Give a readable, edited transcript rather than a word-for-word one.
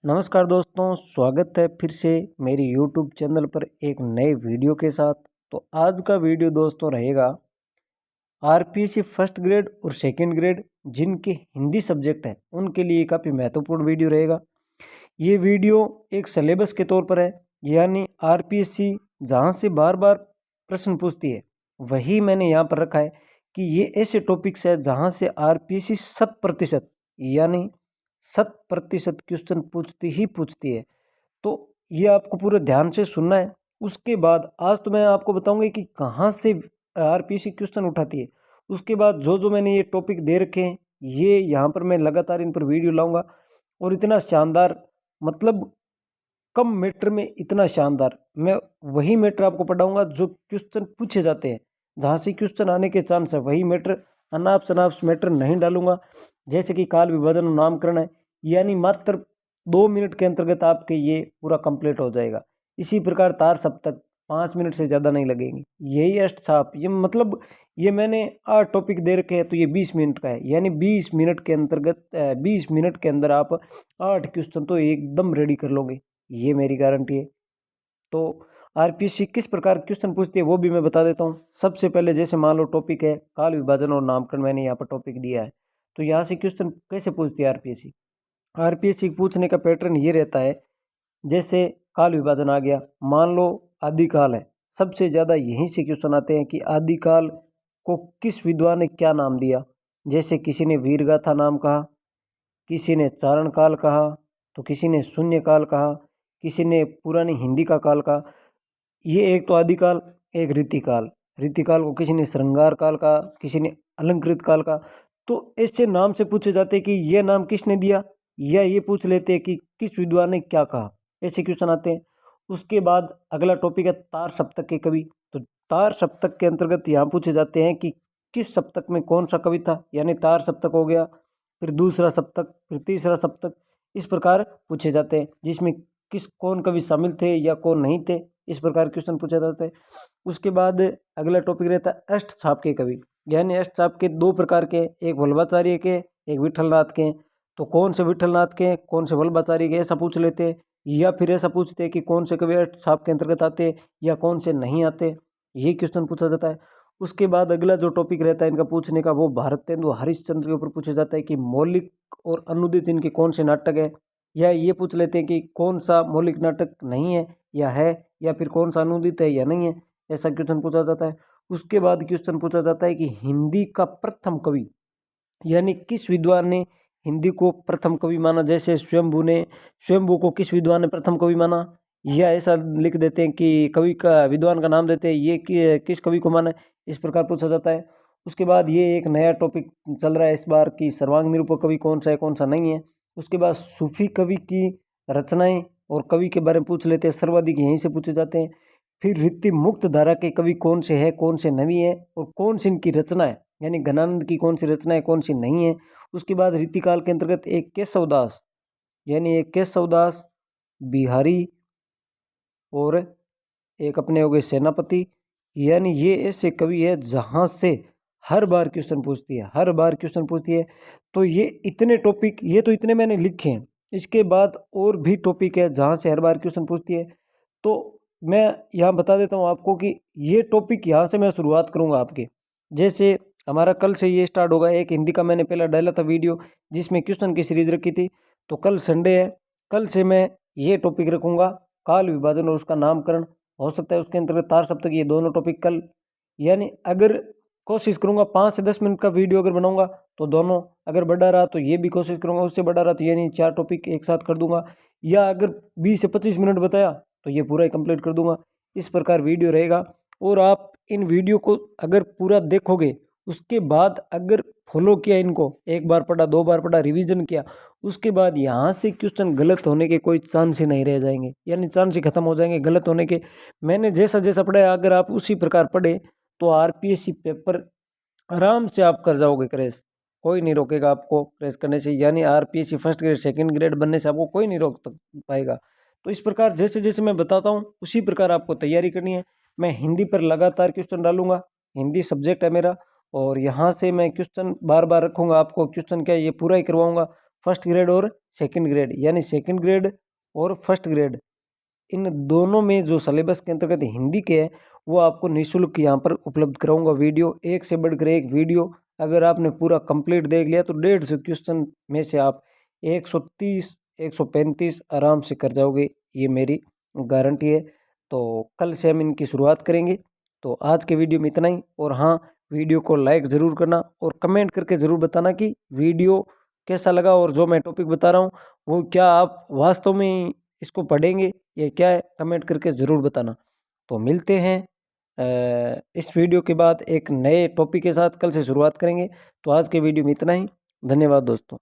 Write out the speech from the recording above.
नमस्कार दोस्तों, स्वागत है फिर से मेरी यूट्यूब चैनल पर एक नए वीडियो के साथ। तो आज का वीडियो दोस्तों रहेगा आरपीएससी फर्स्ट ग्रेड और सेकंड ग्रेड जिनके हिंदी सब्जेक्ट है उनके लिए काफ़ी महत्वपूर्ण वीडियो रहेगा। ये वीडियो एक सिलेबस के तौर पर है, यानी आरपीएससी जहाँ से बार बार प्रश्न पूछती है वही मैंने यहाँ पर रखा है कि ये ऐसे टॉपिक्स है जहाँ से आरपीएससी 100% यानी 100% क्वेश्चन पूछती है। तो ये आपको पूरे ध्यान से सुनना है। उसके बाद आज तो मैं आपको बताऊंगा कि कहाँ से आरपीएससी क्वेश्चन उठाती है। उसके बाद जो जो मैंने ये टॉपिक दे रखे हैं ये यहाँ पर मैं लगातार इन पर वीडियो लाऊंगा और इतना शानदार, मतलब कम मैटर में इतना शानदार मैं वही मैटर आपको पढ़ाऊंगा जो क्वेश्चन पूछे जाते हैं, जहाँ से क्वेश्चन आने के चांस है। वही मैटर, अनाप शनाप मैटर नहीं डालूंगा। जैसे कि काल विभाजन और नामकरण है, यानी मात्र 2 मिनट के अंतर्गत आपके ये पूरा कंप्लीट हो जाएगा। इसी प्रकार तार सप्तक 5 मिनट से ज़्यादा नहीं लगेंगे। यही अष्टछाप, ये मतलब ये मैंने 8 टॉपिक दे रखे हैं तो ये 20 मिनट का है, यानी 20 मिनट के अंतर्गत 20 मिनट के अंदर आप 8 क्वेश्चन तो एकदम रेडी कर लोगे, ये मेरी गारंटी है। तो आरपीएससी किस प्रकार क्वेश्चन पूछती है वो भी मैं बता देता हूँ। सबसे पहले जैसे मान लो टॉपिक है काल विभाजन और नामकरण, मैंने यहाँ पर टॉपिक दिया है। तो यहाँ से क्वेश्चन कैसे पूछती है आरपीएससी? आरपीएससी पूछने का पैटर्न ये रहता है, जैसे काल विभाजन आ गया, मान लो आदिकाल है, सबसे ज़्यादा यहीं से क्वेश्चन आते हैं कि आदिकाल को किस विद्वान ने क्या नाम दिया। जैसे किसी ने वीरगाथा नाम कहा, किसी ने चारण काल कहा, तो किसी ने शून्य काल कहा, किसी ने पुरानी हिंदी का काल कहा। ये एक तो आदिकाल, एक रीतिकाल। रीतिकाल को किसी ने श्रृंगार काल कहा, किसी ने अलंकृत काल का। तो ऐसे नाम से पूछे जाते हैं कि यह नाम किसने दिया, या ये पूछ लेते हैं कि किस विद्वान ने क्या कहा। ऐसे क्वेश्चन आते हैं। उसके बाद अगला टॉपिक है तार सप्तक के कवि। तो तार सप्तक के अंतर्गत यहाँ पूछे जाते हैं कि किस सप्तक में कौन सा कवि था, यानी तार सप्तक हो गया, फिर दूसरा सप्तक, फिर तीसरा सप्तक, इस प्रकार पूछे जाते हैं, जिसमें कौन कवि शामिल थे या कौन नहीं थे, इस प्रकार क्वेश्चन पूछा जाता है। उसके बाद अगला टॉपिक रहता है अष्टछाप के कवि, यानी अष्टछाप के 2 प्रकार के, एक वल्लभाचार्य के, एक विठलनाथ के। तो कौन से विठलनाथ के, कौन से वल्लभाचार्य के, ऐसा पूछ लेते हैं। या फिर ऐसा पूछते हैं कि कौन से कवि अष्टछाप के अंतर्गत आते हैं या कौन से नहीं आते, ये क्वेश्चन पूछा जाता है। उसके बाद अगला जो टॉपिक रहता है इनका पूछने का, वो भारतेंदु हरिश्चंद्र के ऊपर पूछा जाता है कि मौलिक और अनुदित इनके कौन से नाटक है। या ये पूछ लेते हैं कि कौन सा मौलिक नाटक नहीं है या फिर कौन सा अनुदित है या नहीं है, ऐसा क्वेश्चन पूछा जाता है। उसके बाद क्वेश्चन पूछा जाता है कि हिंदी का प्रथम कवि, यानी किस विद्वान ने हिंदी को प्रथम कवि माना। जैसे स्वयंभू को किस विद्वान ने प्रथम कवि माना, या ऐसा लिख देते हैं कि कवि का, विद्वान का नाम देते हैं, ये किस कवि को माना, इस प्रकार पूछा जाता है। उसके बाद ये एक नया टॉपिक चल रहा है इस बार की सर्वांग निरूपक कवि कौन सा है कौन सा नहीं है। उसके बाद सूफी कवि की रचनाएं और कवि के बारे में पूछ लेते हैं, सर्वाधिक यहीं से पूछे जाते हैं। फिर रीति मुक्त धारा के कवि कौन से है कौन से नहीं है, और कौन सी इनकी रचना है, यानी घनानंद की कौन सी रचना है कौन सी नहीं है। उसके बाद रीतिकाल के अंतर्गत एक केशवदास, यानी एक केशवदास बिहारी, और एक अपने हो गए सेनापति। यानी ये ऐसे कवि है जहाँ से हर बार क्वेश्चन पूछती है, हर बार क्वेश्चन पूछती है। तो ये इतने टॉपिक, ये तो इतने मैंने लिखे हैं। इसके बाद और भी टॉपिक है जहाँ से हर बार क्वेश्चन पूछती है। तो मैं यहाँ बता देता हूँ आपको कि ये टॉपिक यहाँ से मैं शुरुआत करूँगा आपके। जैसे हमारा कल से ये स्टार्ट होगा, एक हिंदी का मैंने पहला डाला था वीडियो जिसमें क्वेश्चन की सीरीज रखी थी। तो कल संडे है, कल से मैं ये टॉपिक रखूँगा, काल विभाजन और उसका नामकरण। हो सकता है उसके अंतर्गत तार सप्तक, ये दोनों टॉपिक कल, यानी अगर कोशिश करूँगा 5 से 10 मिनट का वीडियो अगर बनाऊँगा तो दोनों, अगर बढ़ा रहा तो ये भी कोशिश करूँगा, उससे बढ़ा रहा तो यानी 4 टॉपिक एक साथ कर दूंगा। या अगर 20 से 25 मिनट बताया तो ये पूरा ही कंप्लीट कर दूंगा। इस प्रकार वीडियो रहेगा। और आप इन वीडियो को अगर पूरा देखोगे, उसके बाद अगर फॉलो किया, इनको एक बार पढ़ा 2 बार पढ़ा, रिवीजन किया, उसके बाद यहाँ से क्वेश्चन गलत होने के कोई चांस ही नहीं रह जाएंगे, यानी चांस ही खत्म हो जाएंगे गलत होने के। मैंने जैसा जैसा पढ़ा अगर आप उसी प्रकार पढ़े तो आरपीएससी पेपर आराम से आप कर जाओगे क्रैश। कोई नहीं रोकेगा आपको क्रैश करने से, यानी RPSC first grade second grade बनने से आपको कोई नहीं रोक पाएगा। तो इस प्रकार जैसे जैसे मैं बताता हूँ उसी प्रकार आपको तैयारी करनी है। मैं हिंदी पर लगातार क्वेश्चन डालूंगा, हिंदी सब्जेक्ट है मेरा, और यहाँ से मैं क्वेश्चन बार बार रखूँगा, आपको क्वेश्चन क्या ये पूरा ही करवाऊँगा। फर्स्ट ग्रेड और सेकंड ग्रेड, यानी सेकंड ग्रेड और फर्स्ट ग्रेड इन दोनों में जो सिलेबस के अंतर्गत हिंदी के है वो आपको निःशुल्क यहाँ पर उपलब्ध कराऊंगा। वीडियो एक से बढ़कर एक वीडियो, अगर आपने पूरा कंप्लीट देख लिया तो 150 क्वेश्चन में से आप 130 135 आराम से कर जाओगे, ये मेरी गारंटी है। तो कल से हम इनकी शुरुआत करेंगे। तो आज के वीडियो में इतना ही। और हाँ, वीडियो को लाइक ज़रूर करना और कमेंट करके ज़रूर बताना कि वीडियो कैसा लगा और जो मैं टॉपिक बता रहा हूँ वो क्या आप वास्तव में इसको पढ़ेंगे या क्या है, कमेंट करके ज़रूर बताना। तो मिलते हैं इस वीडियो के बाद एक नए टॉपिक के साथ, कल से शुरुआत करेंगे। तो आज के वीडियो में इतना ही। धन्यवाद दोस्तों।